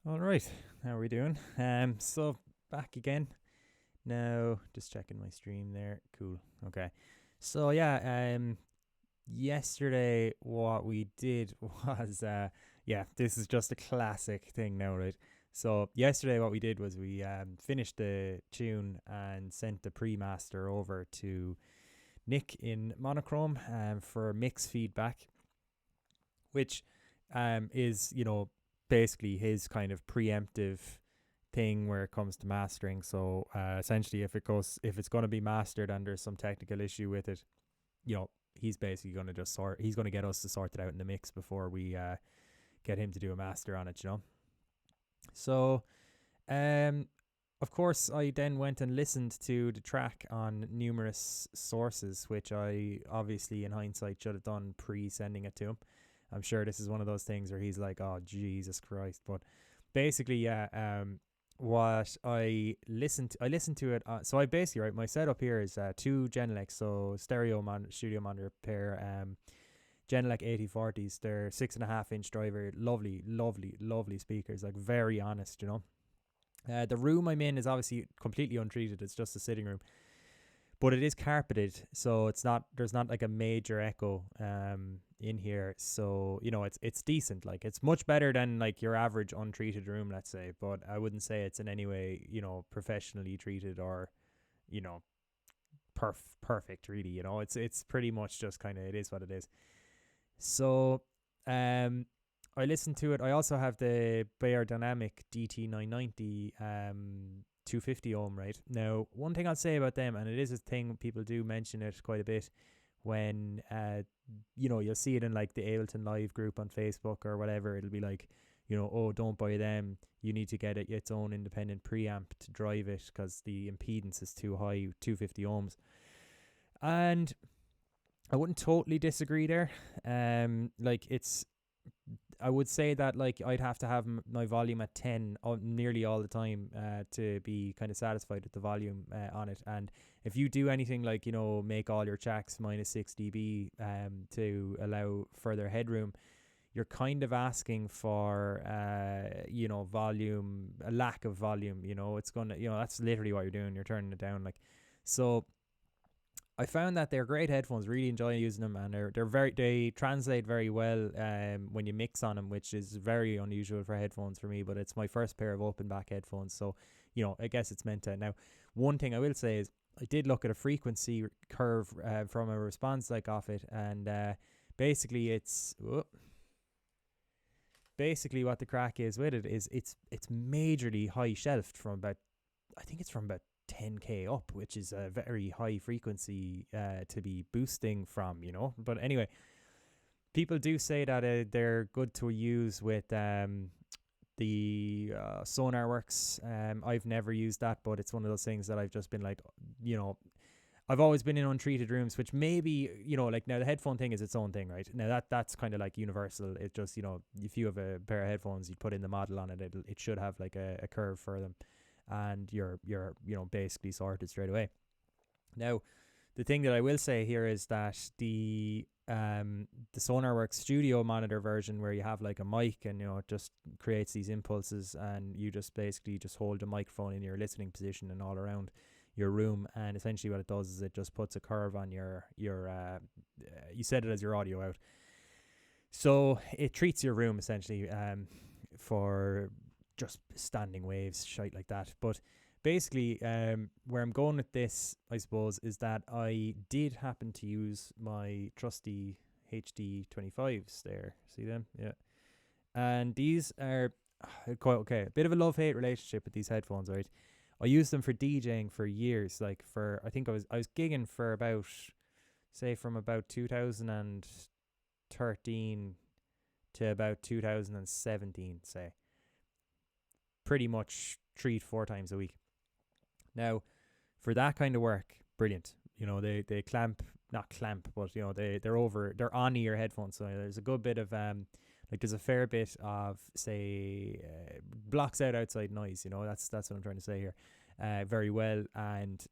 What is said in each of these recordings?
All right, how are we doing? So back again. Now, just checking my stream there. Cool. Okay. So yeah, yesterday what we did was yeah, this is just a classic thing now, right? So yesterday what we did was we finished the tune and sent the pre-master over to Nick in Monochrome for mix feedback, which is basically his kind of preemptive thing where it comes to mastering. So essentially, if it's going to be mastered and there's some technical issue with it, he's basically going to he's going to get us to sort it out in the mix before we get him to do a master on it. So um of course, I then went and listened to the track on numerous sources, which I obviously, in hindsight, should have done pre sending it to him. I'm sure this is one of those things where he's like, "Oh, Jesus Christ!" But basically, yeah. What I listened to it. So I basically, right, my setup here is two Genelecs, so studio monitor pair. Genelec 8040s. They're 6.5 inch driver. Lovely, lovely, lovely speakers. Like very honest. The room I'm in is obviously completely untreated. It's just a sitting room, but it is carpeted, so there's not like a major echo in here. So it's decent. Like it's much better than like your average untreated room, let's say. But I wouldn't say it's in any way professionally treated or you know perfect. Really, it's pretty much just kind of it is what it is. So I listened to it. I also have the Bayer Dynamic DT990 250 ohm, right? Now, one thing I'll say about them, and it is a thing people do mention it quite a bit when you'll see it in like the Ableton Live group on Facebook or whatever. It'll be like, oh, don't buy them. You need to get its own independent preamp to drive it because the impedance is too high, 250 ohms. And I wouldn't totally disagree there. Like I would say that like I'd have to have my volume at 10 nearly all the time to be kind of satisfied with the volume on it. And if you do anything like make all your tracks minus 6 dB to allow further headroom, you're kind of asking for volume, a lack of volume. It's gonna that's literally what you're doing. You're turning it down. Like so I found that they're great headphones. Really enjoy using them, and they translate very well when you mix on them, which is very unusual for headphones for me. But it's my first pair of open back headphones, so I guess it's meant to. Now, one thing I will say is I did look at a frequency curve from a response like off it, and basically basically what the crack is with it is it's majorly high shelved from about, I think it's from about 10k up, which is a very high frequency to be boosting from. But anyway, people do say that they're good to use with the SonarWorks. I've never used that, but it's one of those things that I've just been like, I've always been in untreated rooms, which maybe, like now the headphone thing is its own thing, right? Now that's kind of like universal. It just, if you have a pair of headphones, you put in the model on it, it should have like a curve for them, and you're basically sorted straight away. Now, the thing that I will say here is that the SonarWorks Studio monitor version, where you have like a mic and it just creates these impulses, and you just basically just hold the microphone in your listening position and all around your room, and essentially what it does is it just puts a curve on your you set it as your audio out, so it treats your room essentially for just standing waves, shite like that. But basically, where I'm going with this, I suppose, is that I did happen to use my trusty HD25s there. See them? Yeah. And these are quite okay. A bit of a love-hate relationship with these headphones, right? I used them for DJing for years. Like I think I was gigging for about, say, from about 2013 to about 2017, say. Pretty much 3 to 4 times a week. Now, for that kind of work, brilliant. They clamp, not clamp, but they're on ear headphones. So there's a good bit of there's a fair bit of, say, blocks out outside noise. That's what I'm trying to say here. Very well, and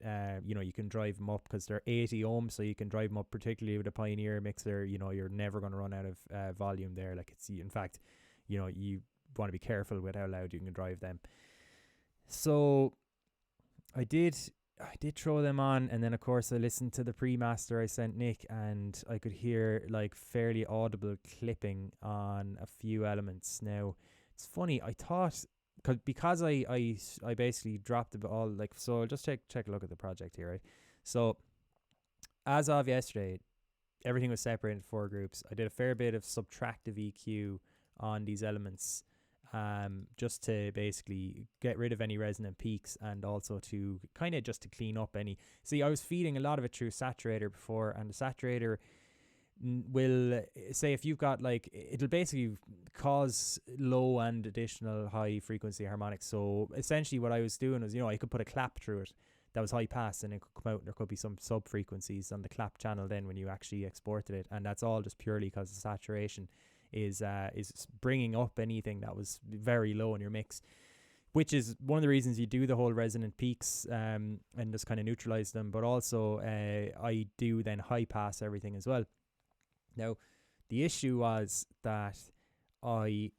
you can drive them up because they're 80 ohms, so you can drive them up, particularly with a Pioneer mixer. You're never going to run out of volume there. Like in fact, you want to be careful with how loud you can drive them. So I did throw them on, and then of course I listened to the pre-master I sent Nick, and I could hear like fairly audible clipping on a few elements. Now it's funny, I thought because I basically dropped it all, like, so I'll just check a look at the project here, right? So as of yesterday, everything was separated into 4 groups. I did a fair bit of subtractive EQ on these elements, just to basically get rid of any resonant peaks, and also to kind of just to clean up any. See, I was feeding a lot of it through saturator before, and the saturator will say if you've got like, it'll basically cause low and additional high frequency harmonics. So essentially what I was doing was, I could put a clap through it that was high pass, and it could come out and there could be some sub frequencies on the clap channel then when you actually exported it, and that's all just purely because the saturation is bringing up anything that was very low in your mix, which is one of the reasons you do the whole resonant peaks, and just kind of neutralize them. But also I do then high pass everything as well. Now the issue was that I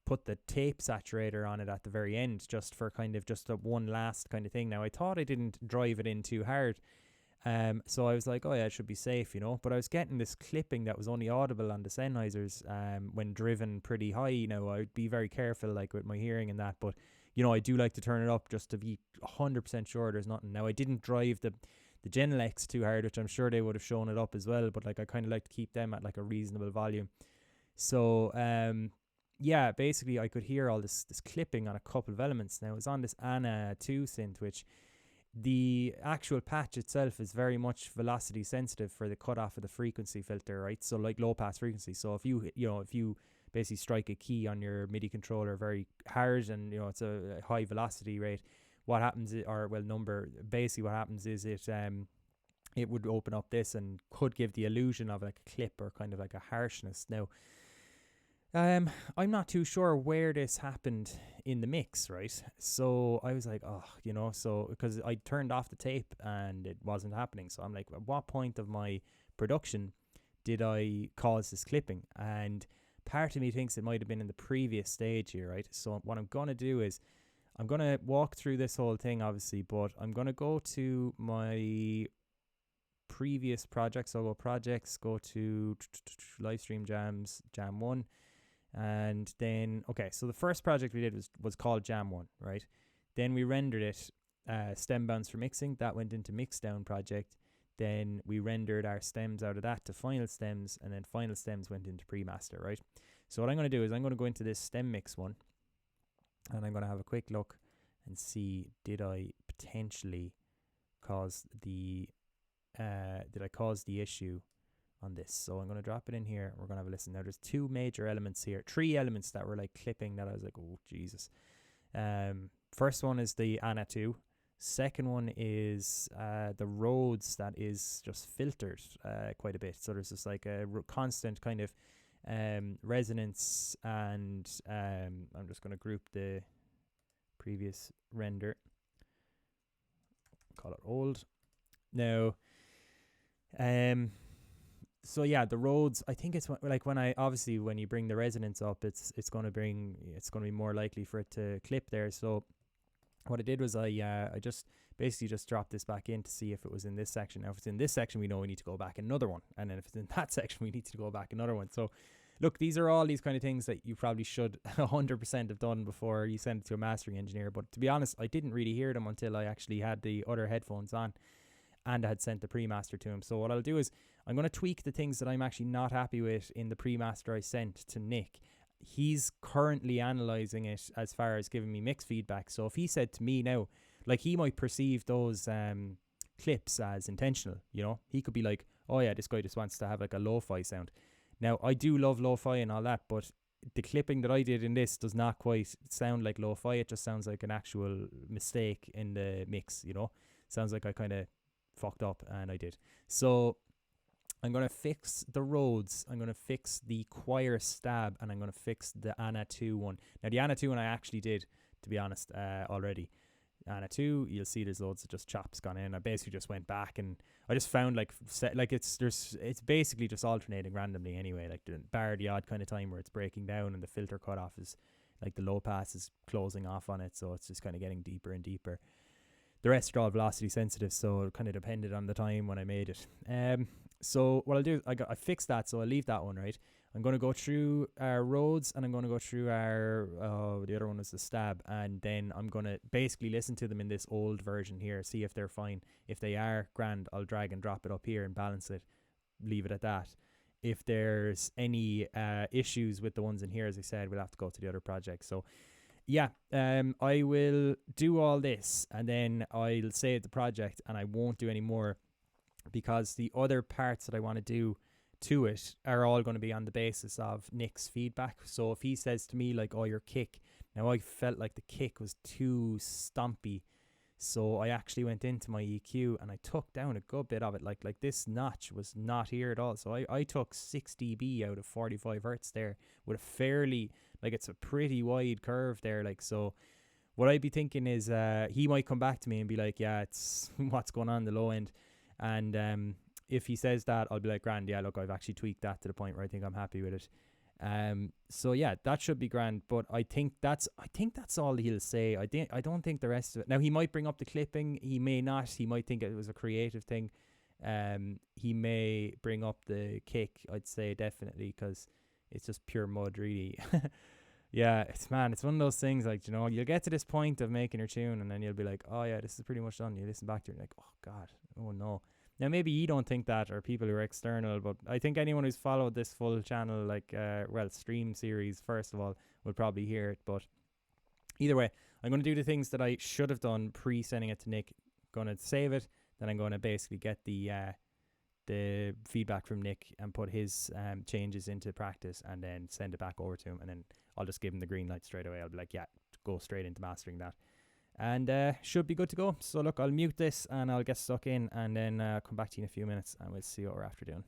put the tape saturator on it at the very end, just for kind of just a one last kind of thing. Now I thought I didn't drive it in too hard, so I was like, oh yeah, it should be safe, but I was getting this clipping that was only audible on the Sennheisers when driven pretty high. Now I'd be very careful like with my hearing and that, but I do like to turn it up just to be 100% sure there's nothing. Now I didn't drive the Genelecs too hard, which I'm sure they would have shown it up as well, but like I kind of like to keep them at like a reasonable volume. So yeah, basically I could hear all this clipping on a couple of elements. Now it was on this Anna 2 synth, which the actual patch itself is very much velocity sensitive for the cutoff of the frequency filter, right? So like low pass frequency. So if you basically strike a key on your MIDI controller very hard, and it's a high velocity rate, what happens basically what happens is it would open up this and could give the illusion of like a clip or kind of like a harshness. Now I'm not too sure where this happened in the mix, right? So I was like, so because I turned off the tape and it wasn't happening. So I'm like, at what point of my production did I cause this clipping? And part of me thinks it might have been in the previous stage here, right? So what I'm going to do is I'm going to walk through this whole thing, obviously, but I'm going to go to my previous projects. So I'll go projects, go to live stream jams, jam 1. And then, okay, so the first project we did was called Jam 1, right? Then we rendered it stem bounds for mixing. That went into Mixdown project. Then we rendered our stems out of that to final stems, and then final stems went into pre-master, right? So what I'm going to do is I'm going to go into this stem mix one, and I'm going to have a quick look and see, did I potentially cause the issue on this? So I'm going to drop it in here. We're going to have a listen. Now there's 2 major elements here, 3 elements that were like clipping that I was like, oh Jesus. First one is the Anna 2. Second one is the Rhodes that is just filtered quite a bit. So there's just like a constant kind of resonance, and I'm just going to group the previous render, call it old. Now so yeah, the Rhodes, I think it's like when you bring the resonance up, it's going to be more likely for it to clip there. So what I did was I just basically just dropped this back in to see if it was in this section. Now if it's in this section, we know we need to go back another one, and then if it's in that section, we need to go back another one. So look, these are all these kind of things that you probably should 100% have done before you send it to a mastering engineer. But to be honest, I didn't really hear them until I actually had the other headphones on and I had sent the pre-master to him. So what I'll do is I'm going to tweak the things that I'm actually not happy with in the pre-master I sent to Nick. He's currently analysing it as far as giving me mix feedback. So if he said to me now, like, he might perceive those clips as intentional, he could be like, oh yeah, this guy just wants to have like a lo-fi sound. Now I do love lo-fi and all that, but the clipping that I did in this does not quite sound like lo-fi. It just sounds like an actual mistake in the mix, sounds like I kind of fucked up, and I did. So I'm going to fix the Rhodes, I'm going to fix the choir stab, and I'm going to fix the Anna 2 one. Now the Anna 2 one I actually did, to be honest, already. Anna 2, you'll see there's loads of just chops gone in. I basically just went back and I just found it's basically just alternating randomly anyway, like bar the odd kind of time where it's breaking down and the filter cutoff is like the low pass is closing off on it, so it's just kind of getting deeper and deeper. The rest are all velocity sensitive, so it kind of depended on the time when I made it. So what I'll do, I fixed that, so I'll leave that one, right? I'm going to go through our roads, and I'm going to go through our, the other one was the stab, and then I'm going to basically listen to them in this old version here, see if they're fine. If they are, grand, I'll drag and drop it up here and balance it, leave it at that. If there's any issues with the ones in here, as I said, we'll have to go to the other project. So yeah, I will do all this, and then I'll save the project, and I won't do any more, because the other parts that I want to do to it are all going to be on the basis of Nick's feedback. So if he says to me like, oh, your kick, now I felt like the kick was too stompy, so I actually went into my EQ and I took down a good bit of it. Like this notch was not here at all, so I took 6 dB out of 45 hertz there with a fairly, like, it's a pretty wide curve there. Like, so what I'd be thinking is he might come back to me and be like, yeah, it's what's going on the low end. And if he says that, I'll be like, grand, yeah, look, I've actually tweaked that to the point where I think I'm happy with it. So yeah, that should be grand. But I think that's all he'll say. I don't think the rest of it. Now, he might bring up the clipping, he may not. He might think it was a creative thing. He may bring up the kick, I'd say, definitely, because it's just pure mud, really. Yeah, it's one of those things, like, you know, you'll get to this point of making your tune, and then you'll be like, oh yeah, this is pretty much done. You listen back to it and you're like, oh god, oh no. Now, maybe you don't think that, or people who are external, but I think anyone who's followed this full channel, like, stream series, first of all, will probably hear it. But either way, I'm going to do the things that I should have done pre-sending it to Nick. Going to save it, then I'm going to basically get the feedback from Nick and put his changes into practice, and then send it back over to him, and then I'll just give him the green light straight away. I'll be like, yeah, go straight into mastering that, and should be good to go. So look, I'll mute this and I'll get stuck in, and then come back to you in a few minutes, and we'll see what we're after doing.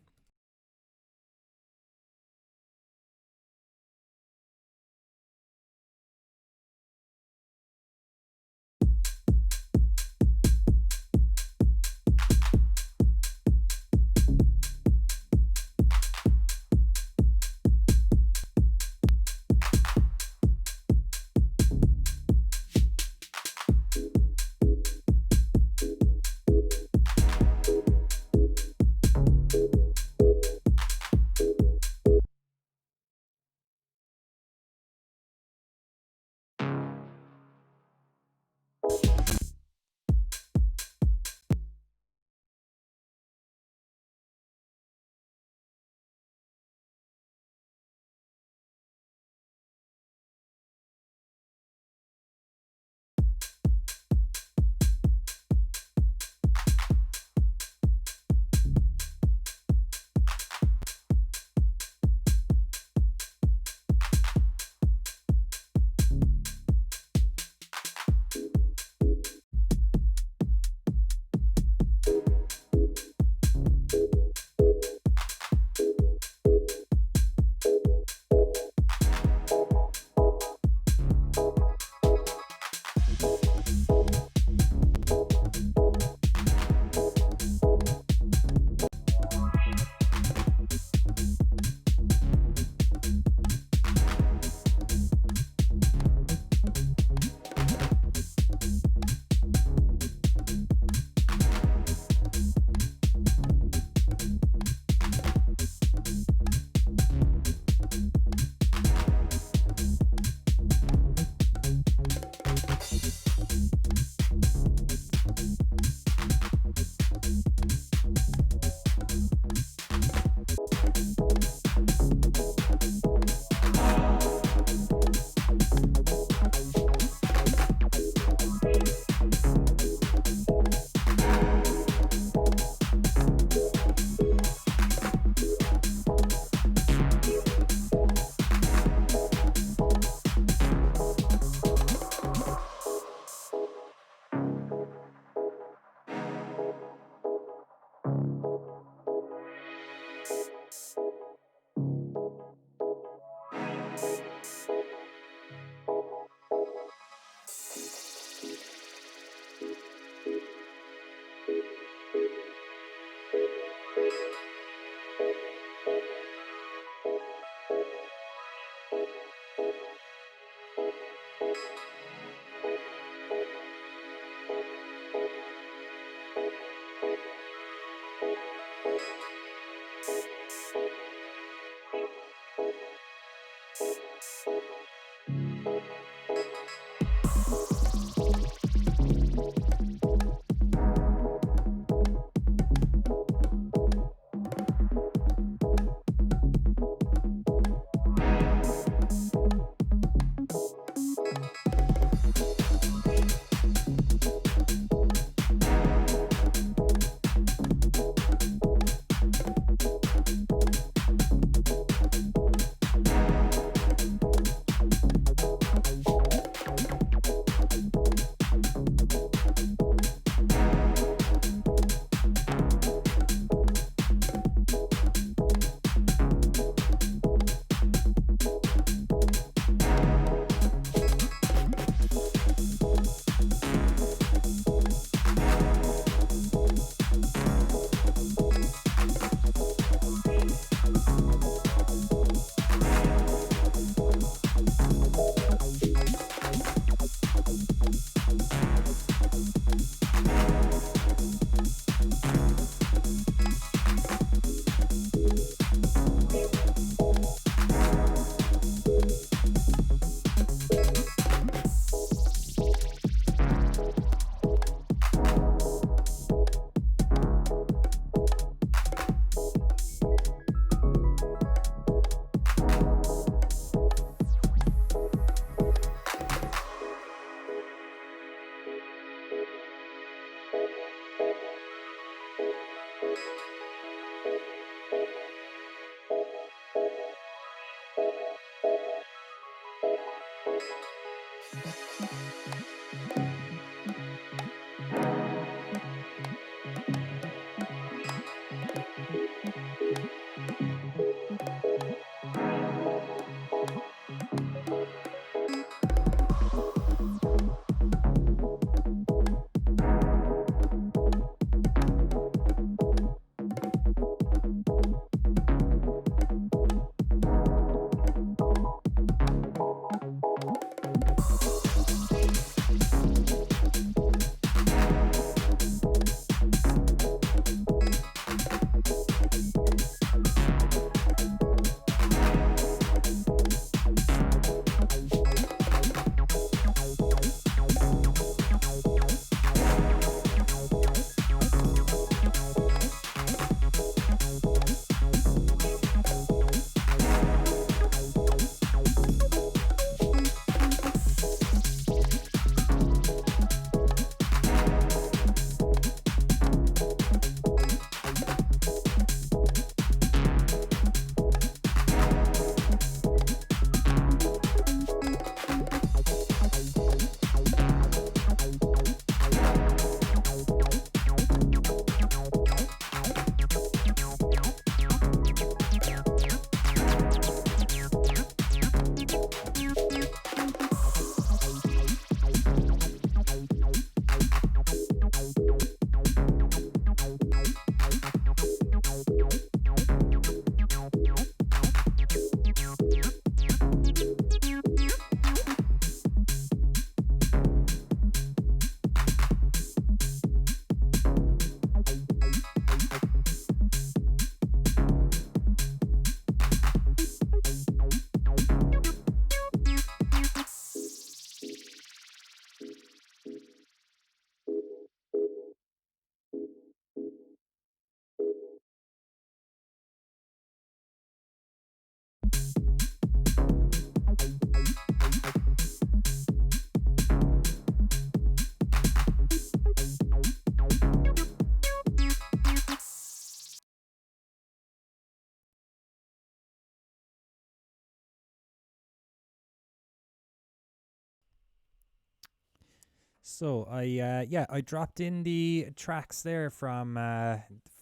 So I dropped in the tracks there from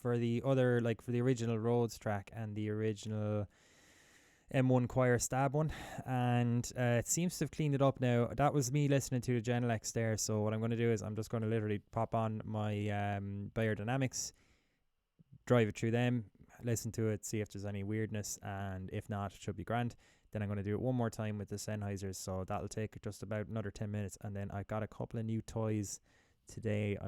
for the other, like for the original Rhodes track and the original M1 Choir Stab one, and it seems to have cleaned it up now. That was me listening to the Genelex there. So what I'm going to do is I'm just going to literally pop on my Biodynamics, drive it through them, listen to it, see if there's any weirdness, and if not, it should be grand. Then I'm going to do it one more time with the Sennheisers, so that'll take just about another 10 minutes. And then I got a couple of new toys today.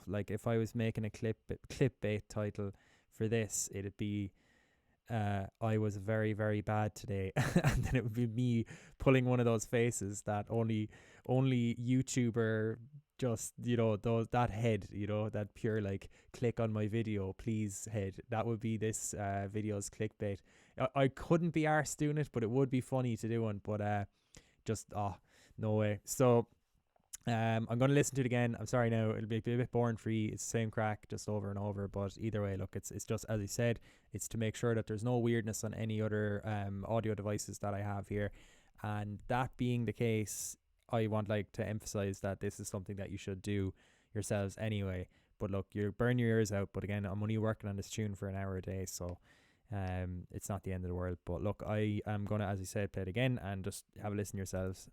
Like if I was making a clickbait title for this, it'd be I was very, very bad today. And then it would be me pulling one of those faces that only YouTuber, just, those, that head, that pure like click on my video please head. That would be this video's clickbait. I couldn't be arsed doing it, but it would be funny to do one. But just no way. So I'm going to listen to it again. I'm sorry now, it'll be a bit boring for you. It's the same crack just over and over. But either way, look, it's just, as I said, it's to make sure that there's no weirdness on any other audio devices that I have here. And that being the case, I want like to emphasize that this is something that you should do yourselves anyway. But look, you burn your ears out. But again, I'm only working on this tune for an hour a day, so it's not the end of the world. But look, I am going to, as I said, play it again and just have a listen yourselves.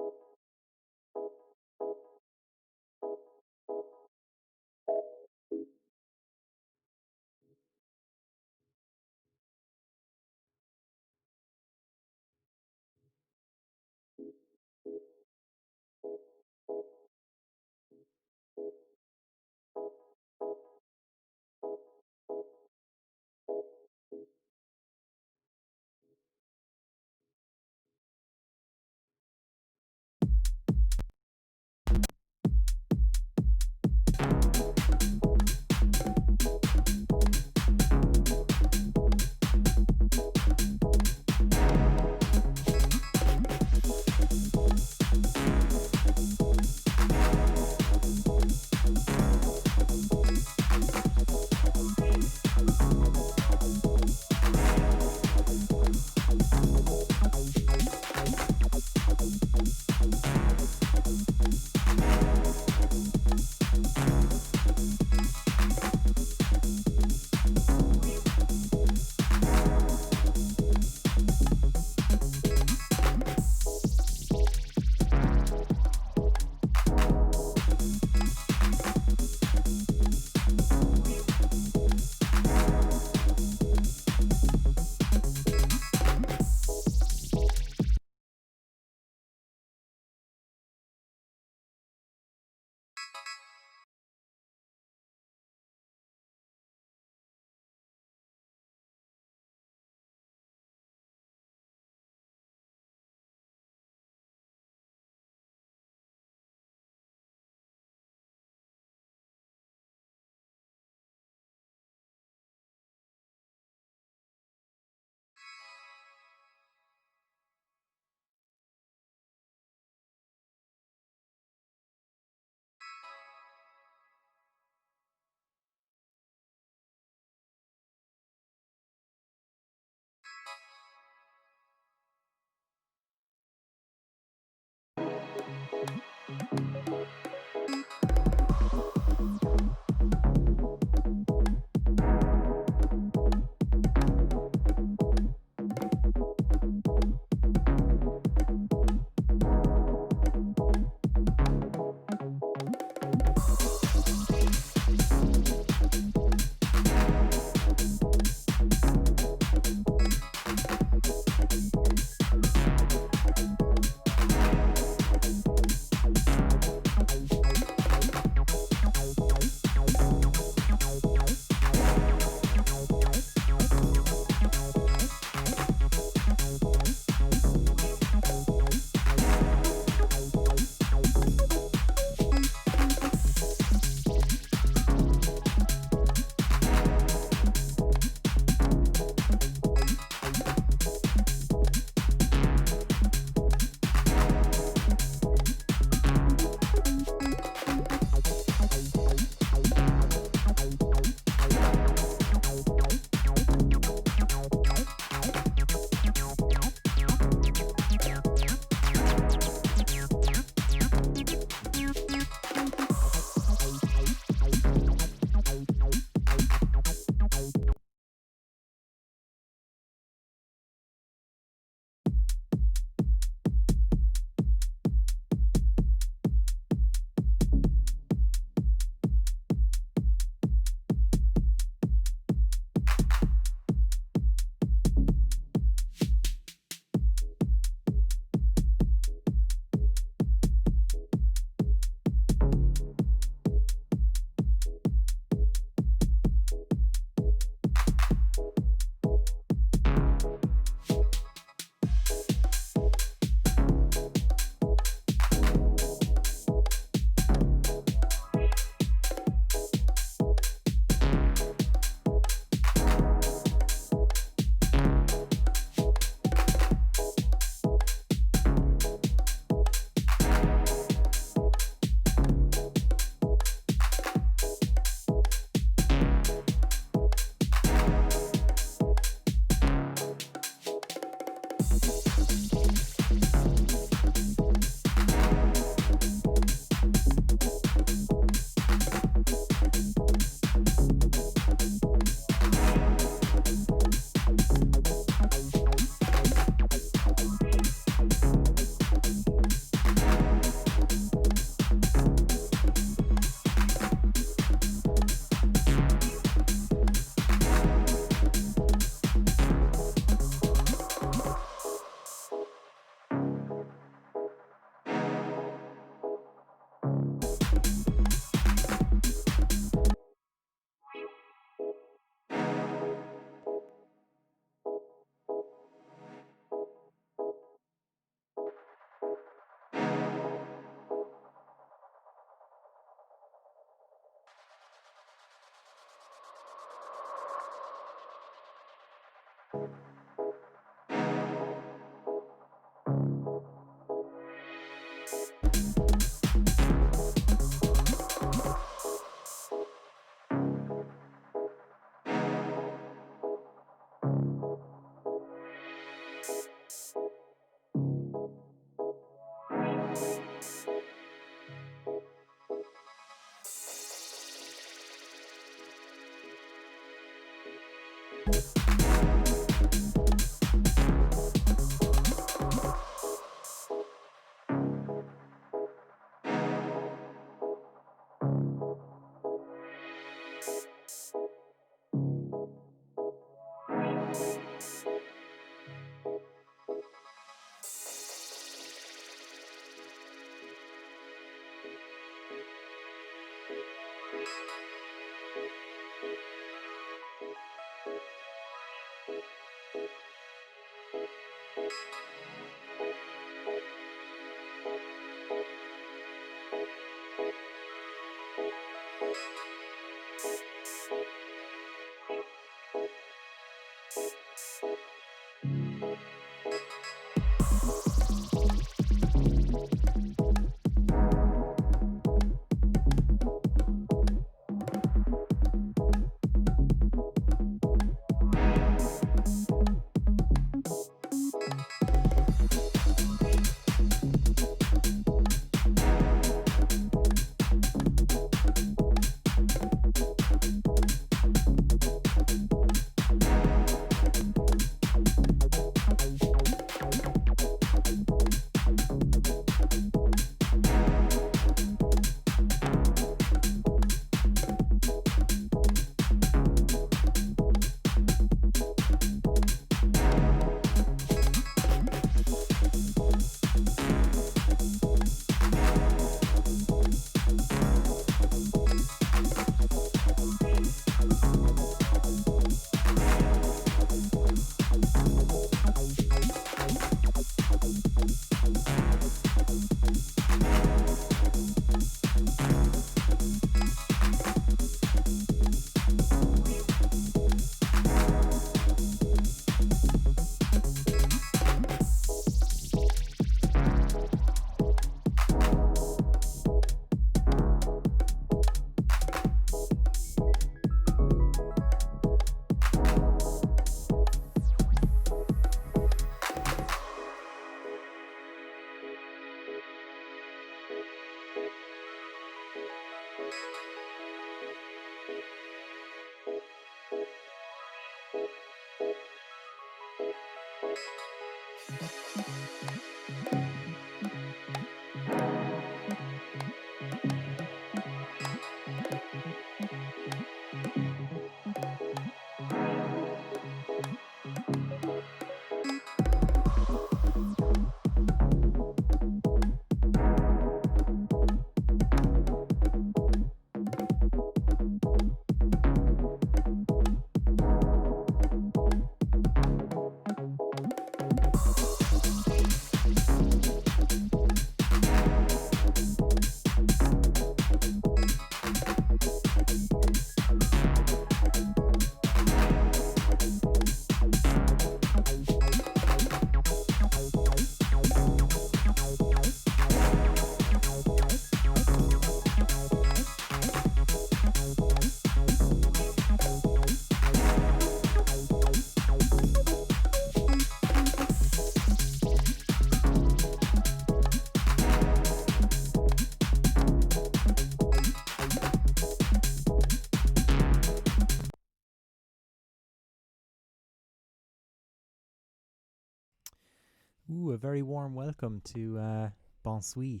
Ooh, a very warm welcome to Bonsoir.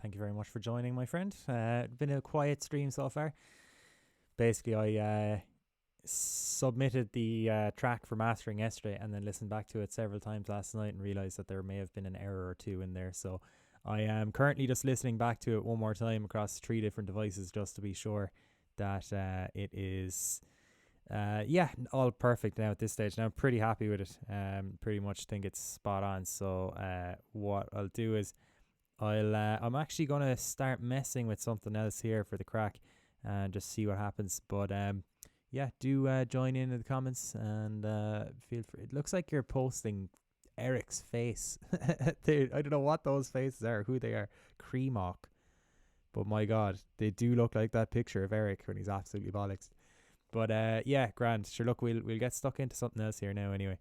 Thank you very much for joining, my friend. Been a quiet stream so far. Basically, I submitted the track for mastering yesterday and then listened back to it several times last night and realised that there may have been an error or two in there. So I am currently just listening back to it one more time across 3 different devices just to be sure that it is all perfect now at this stage. Now I'm pretty happy with it. Pretty much think it's spot on. So what I'll do is I'm actually gonna start messing with something else here for the crack and just see what happens. But do join in the comments and feel free. It looks like you're posting Eric's face. I don't know what those faces are, who they are. Creamawk. But my God, they do look like that picture of Eric when he's absolutely bollocks. But grand. Sure, look, we'll get stuck into something else here now anyway.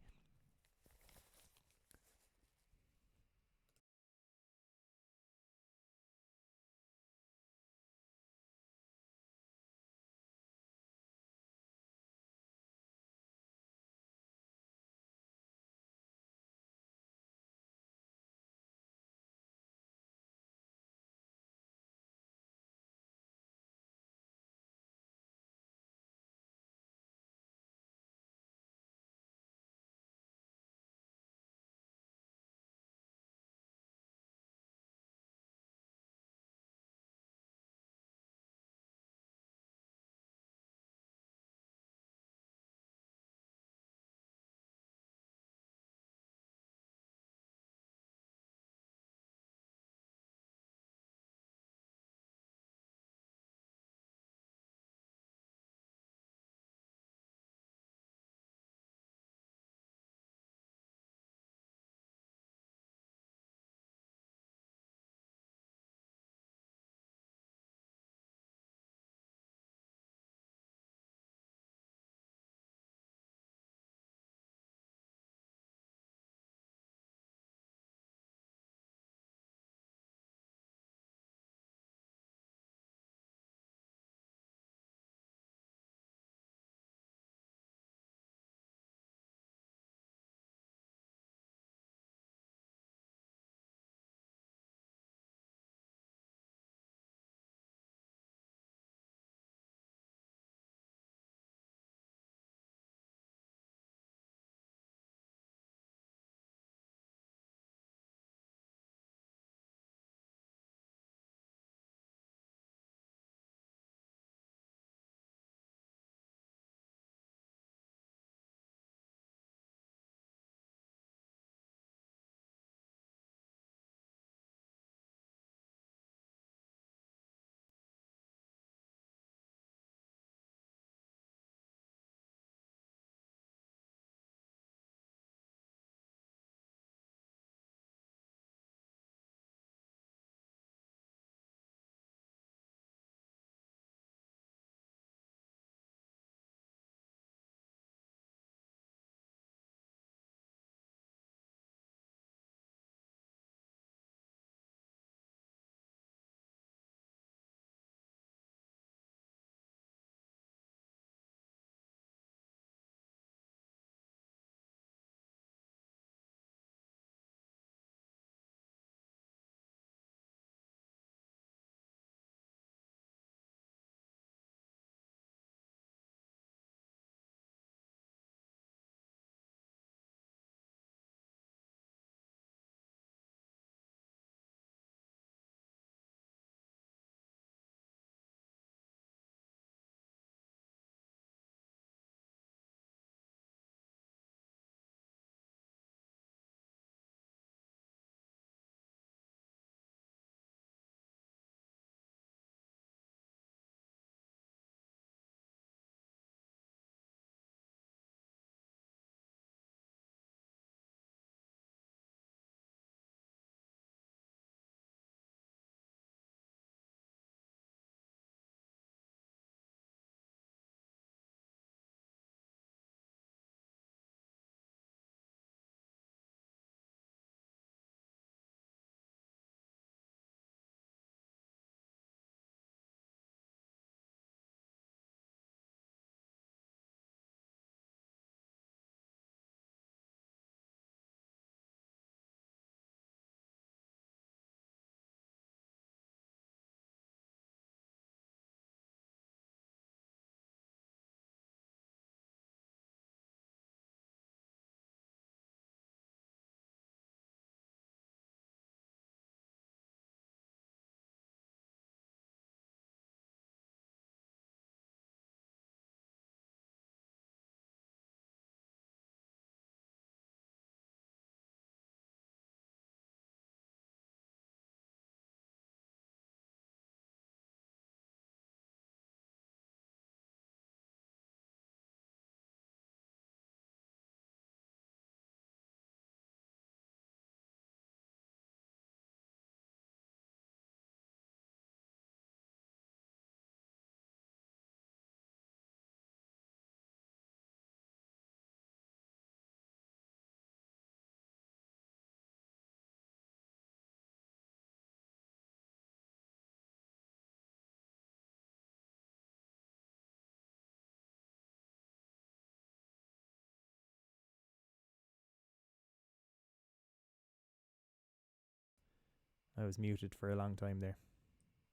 I was muted for a long time there.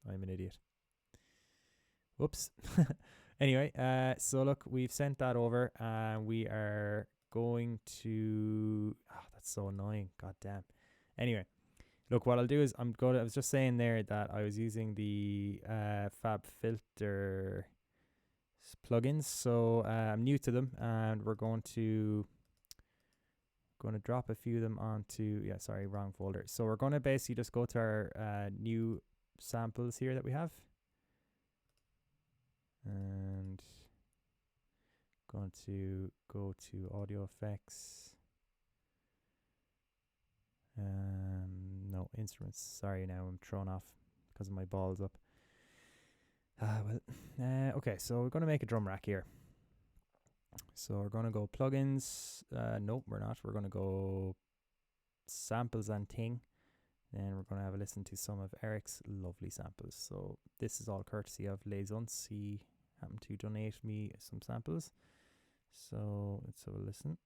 I'm an idiot. Whoops. Anyway, so look, we've sent that over, and we are going to. Oh, that's so annoying. God damn. Anyway, look, what I'll do is I was just saying there that I was using the Fab Filter plugins, so I'm new to them, and we're going to drop a few of them onto. Yeah, sorry, wrong folder. So we're going to basically just go to our new samples here that we have, and going to go to audio effects. No, instruments. Sorry, now I'm thrown off because of my balls up. Okay, so we're going to make a drum rack here. So we're going to go plugins. Nope, we're not. We're going to go samples and thing. Then we're going to have a listen to some of Eric's lovely samples. So this is all courtesy of Les Unts. He happened to donate me some samples. So let's have a listen.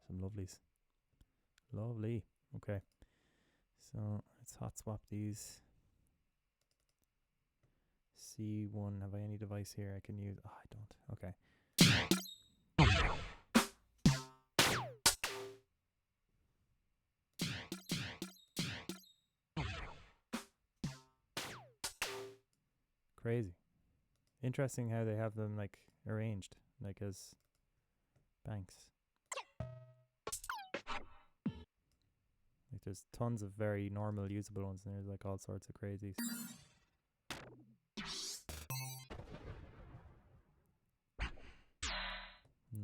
Some lovelies. Lovely. Okay. So let's hot swap these. C1. Have I any device here I can use? Oh, I don't. Okay. Crazy. Interesting how they have them like arranged, like as banks. Like there's tons of very normal usable ones, and there's like all sorts of crazies.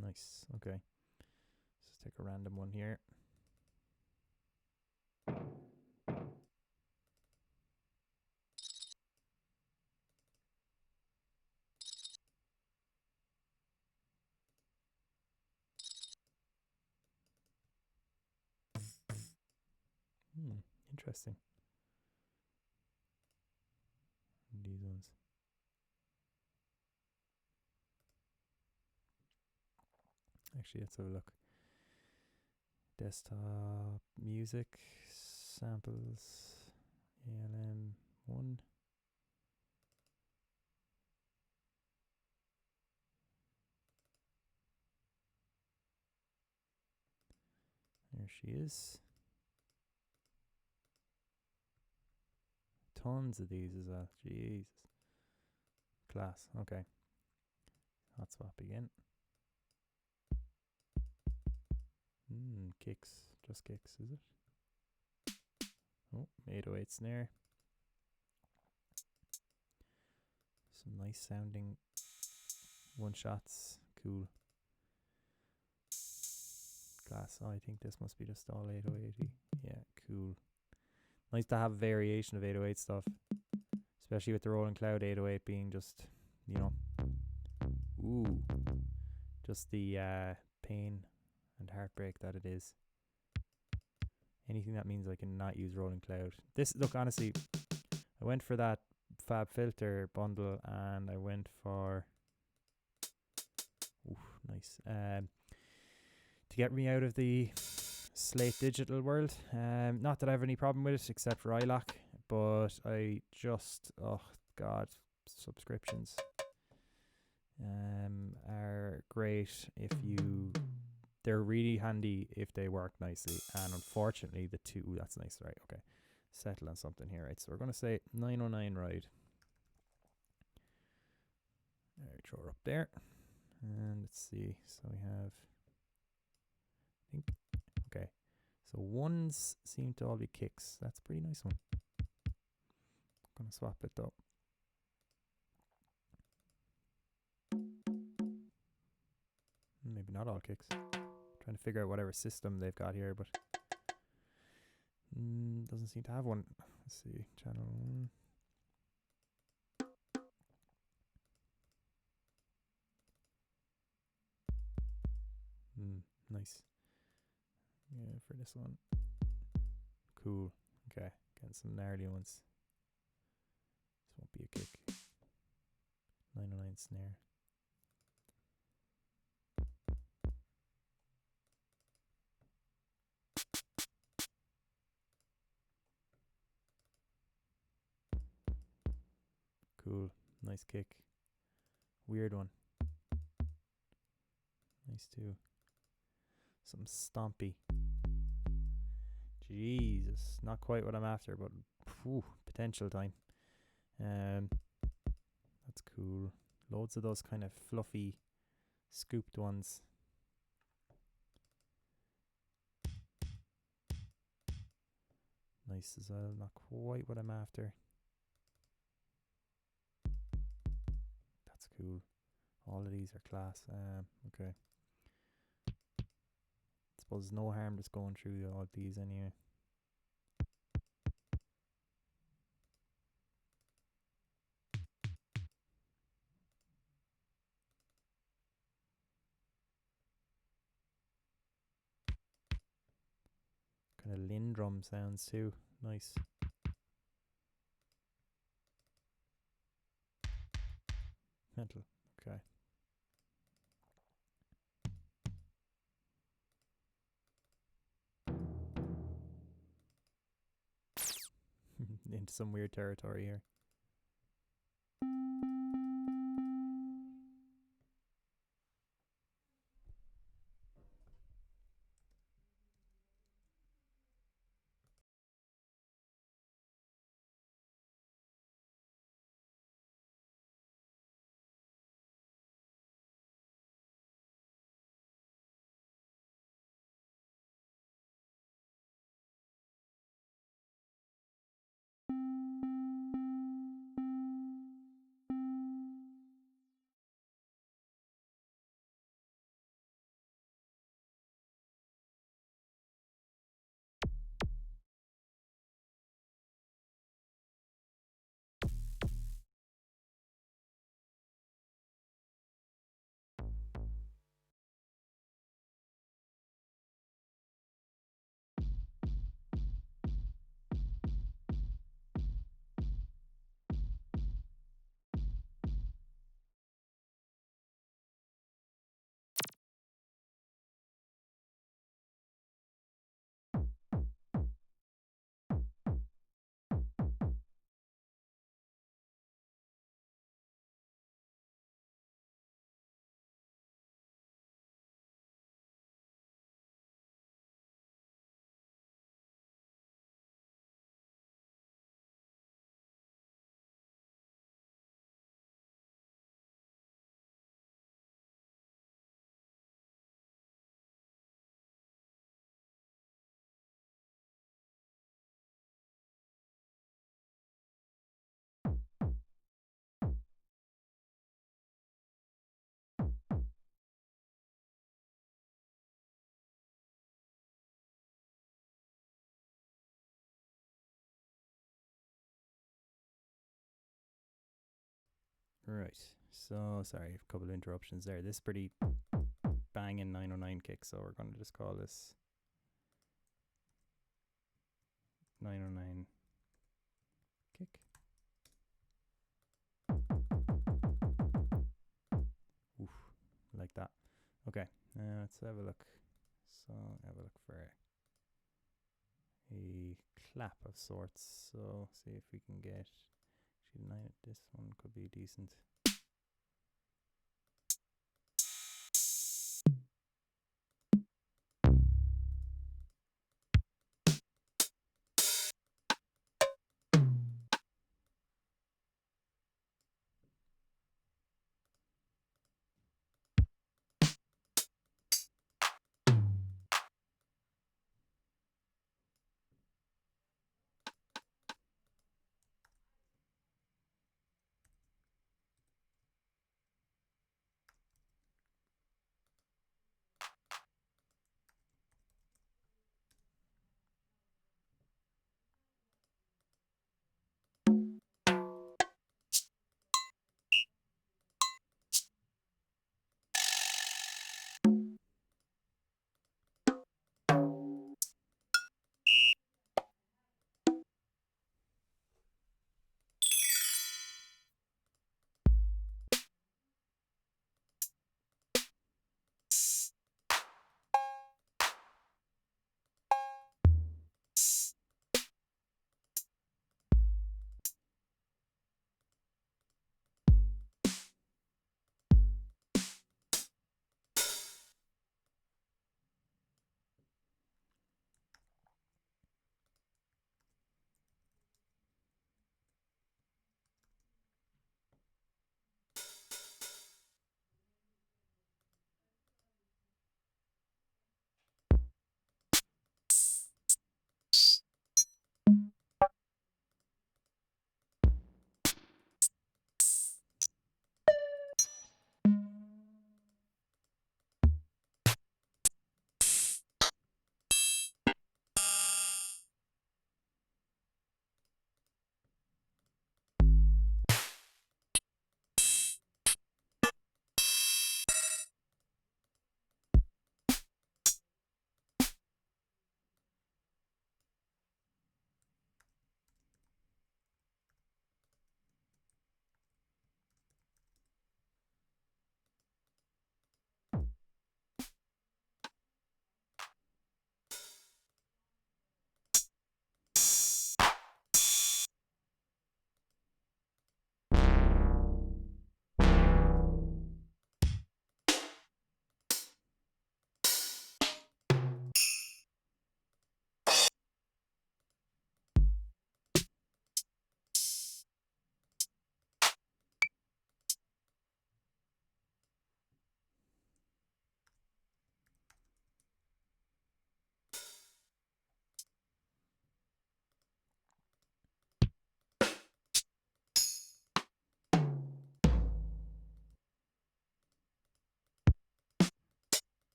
Nice. Okay. Let's take a random one here. Interesting. These ones. Actually, let's have a look. Desktop music samples ALM1. There she is. Tons of these as well. Jesus. Class. Okay. Hot swap again. Kicks. Just kicks, is it? Oh, 808 snare. Some nice sounding one shots. Cool. Class. Oh, I think this must be just all 808. Yeah, cool. Nice to have variation of 808 stuff, especially with the Rolling Cloud 808 being just, you know, just the pain and heartbreak that it is. Anything that means I can not use Rolling Cloud. This, look, honestly, I went for that Fab Filter bundle, and I went for, nice, to get me out of the Slate Digital world. Not that I have any problem with it, except for iLock, but I just, oh god, subscriptions are great if you, they're really handy if they work nicely, and unfortunately the two, that's nice, right? Okay, settle on something here, right? So we're going to say 909 ride. Throw her up there, and let's see. So we have, I think, okay, so ones seem to all be kicks. That's a pretty nice one. I'm gonna swap it though. Maybe not all kicks. Trying to figure out whatever system they've got here, but doesn't seem to have one. Let's see, channel 1. Nice. Yeah, for this one. Cool. Okay, getting some gnarly ones. This won't be a kick. 909 snare. Cool. Nice kick. Weird one. Nice too. Some stompy. Jesus. Not quite what I'm after, but potential time. That's cool. Loads of those kind of fluffy, scooped ones. Nice as well. Not quite what I'm after. That's cool. All of these are class. Okay. Suppose no harm just going through all of these anyway. Kind of Lindrum sounds too. Nice. Mental. Okay. Into some weird territory here. Right. So, sorry, a couple of interruptions there. This is pretty banging 909 kick, so we're going to just call this 909 kick. Oof, like that. Okay, let's have a look. So, have a look for a clap of sorts. So, see if we can get. This one could be decent.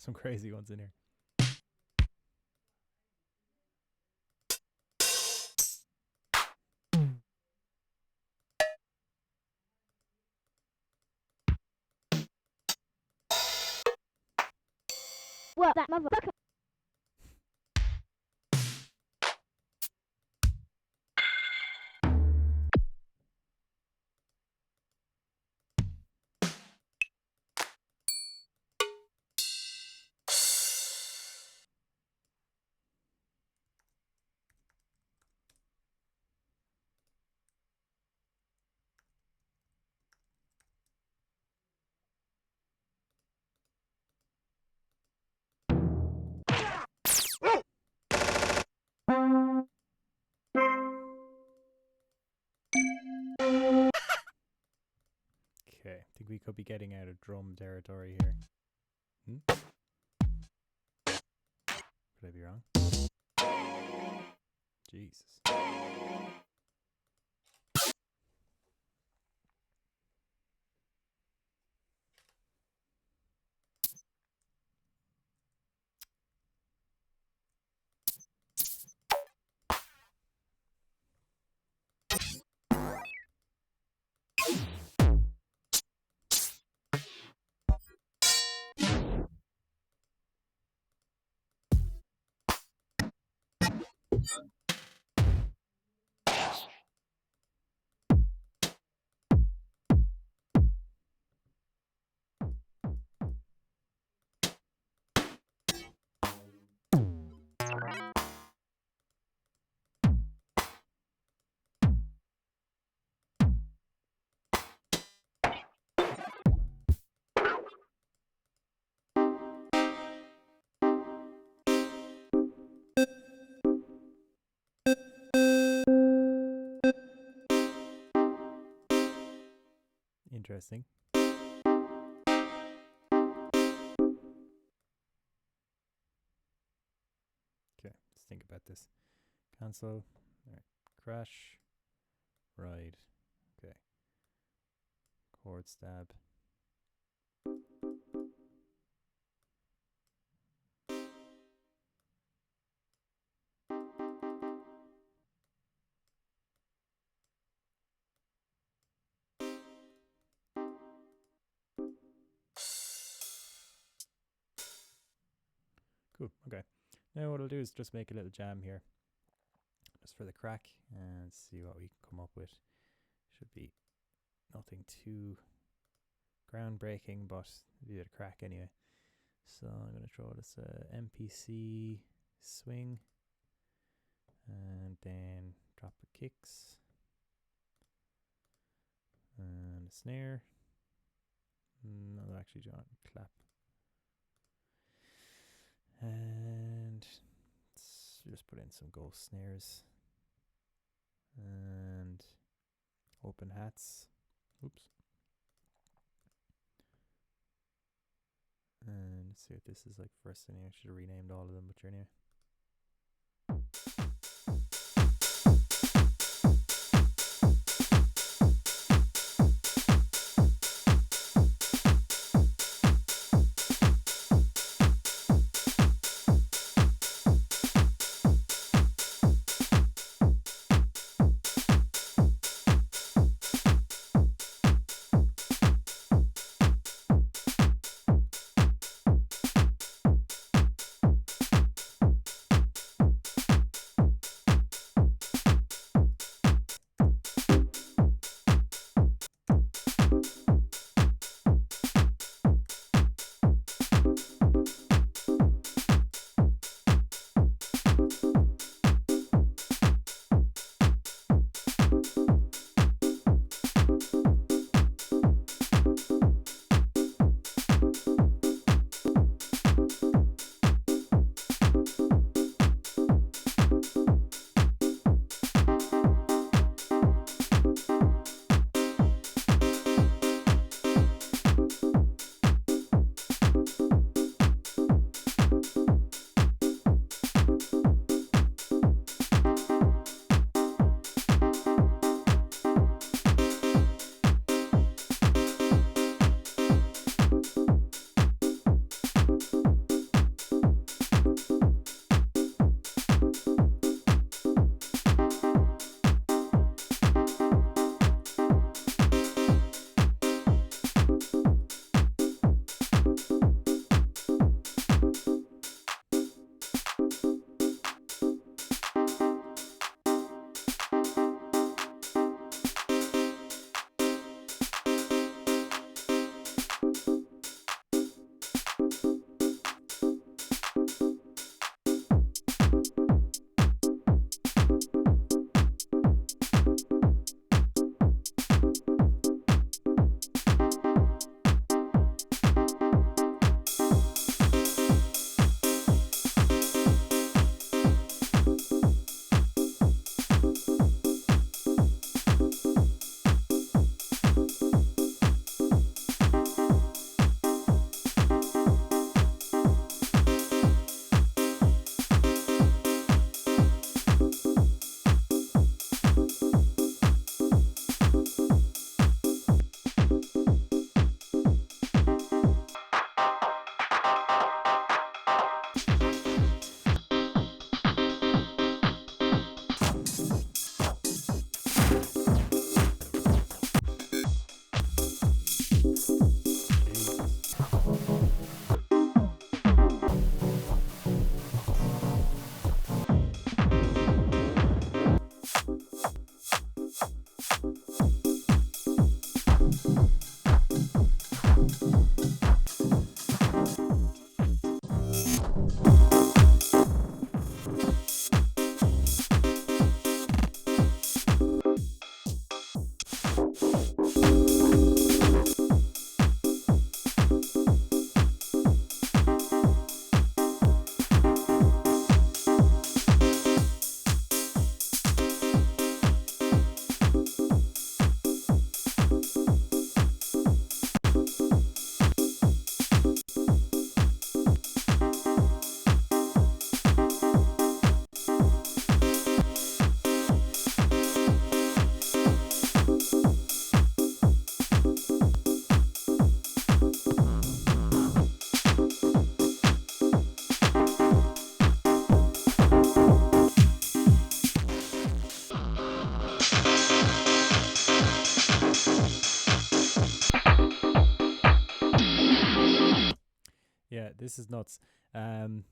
some crazy ones in here. Well, that motherfucker. Okay, I think we could be getting out of drum territory here. Could I be wrong? Jesus. Interesting. Okay, let's think about this. Cancel. Alright. Crash. Ride. Okay. Chord stab. Cool. Okay. Now what I'll do is just make a little jam here, just for the crack, and see what we can come up with. Should be nothing too groundbreaking, but it'll be a crack anyway. So I'm going to throw this MPC swing, and then drop the kicks, and a snare. No, actually, John, clap. And just put in some ghost snares and open hats. Oops. And let's see what this is like first. Anyway, I should have renamed all of them, but anyway. This is nuts. I've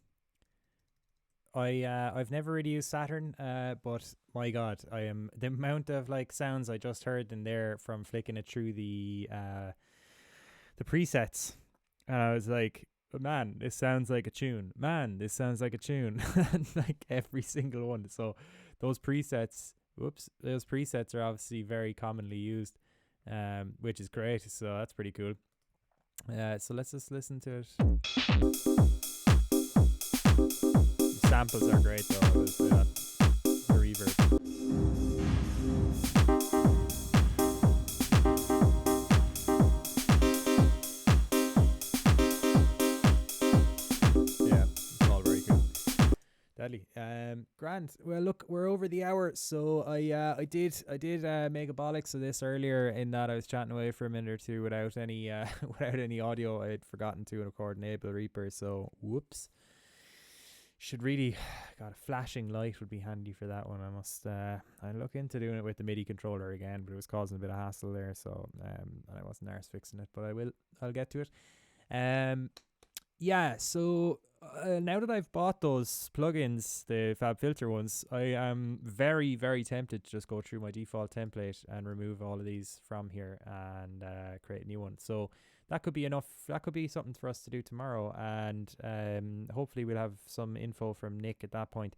never really used Saturn, but my God, I am the amount of like sounds I just heard in there from flicking it through the presets, and I was like, man, this sounds like a tune. Man, this sounds like a tune. And like every single one. So those presets, those presets are obviously very commonly used, which is great. So that's pretty cool. So let's just listen to it. Samples are great though. The reverb. Yeah, it's all very good. Deadly. Grand. Well, look, we're over the hour, so I did make a bollocks of this earlier in that I was chatting away for a minute or two without any without any audio. I had forgotten to record an Ableton Reaper, so whoops. Should really, God, a flashing light would be handy for that one. I must I look into doing it with the MIDI controller again, but it was causing a bit of hassle there, so and I wasn't arse fixing it, but I'll get to it. Yeah, so now that I've bought those plugins, the Fab Filter ones, I am very, very tempted to just go through my default template and remove all of these from here and create a new one. So that could be enough. That could be something for us to do tomorrow, and hopefully we'll have some info from Nick at that point.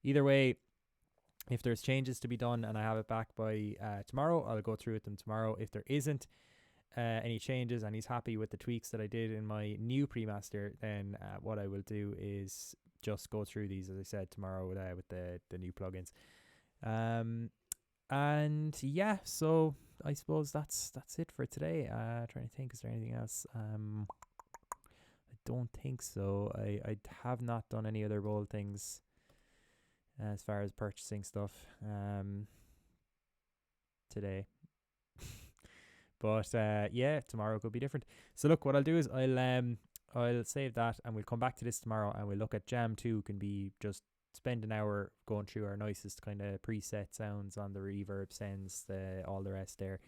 Either way, if there's changes to be done and I have it back by tomorrow, I'll go through with them tomorrow. If there isn't any changes and he's happy with the tweaks that I did in my new pre-master, then what I will do is just go through these, as I said, tomorrow with the new plugins. And yeah, so I suppose that's it for today. Trying to think, is there anything else? I don't think so. I have not done any other bold things as far as purchasing stuff today. But yeah, tomorrow could be different. So look, what I'll do is I'll save that and we'll come back to this tomorrow and we'll look at Jam 2. Can be just spend an hour going through our nicest kind of preset sounds on the reverb, sends, all the rest there.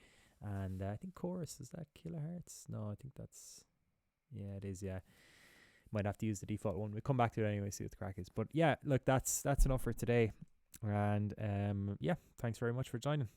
And I think chorus, is that kilohertz? No, I think that's, yeah, it is, yeah. Might have to use the default one. We'll come back to it anyway, see what the crack is. But yeah, look, that's enough for today. And yeah, thanks very much for joining.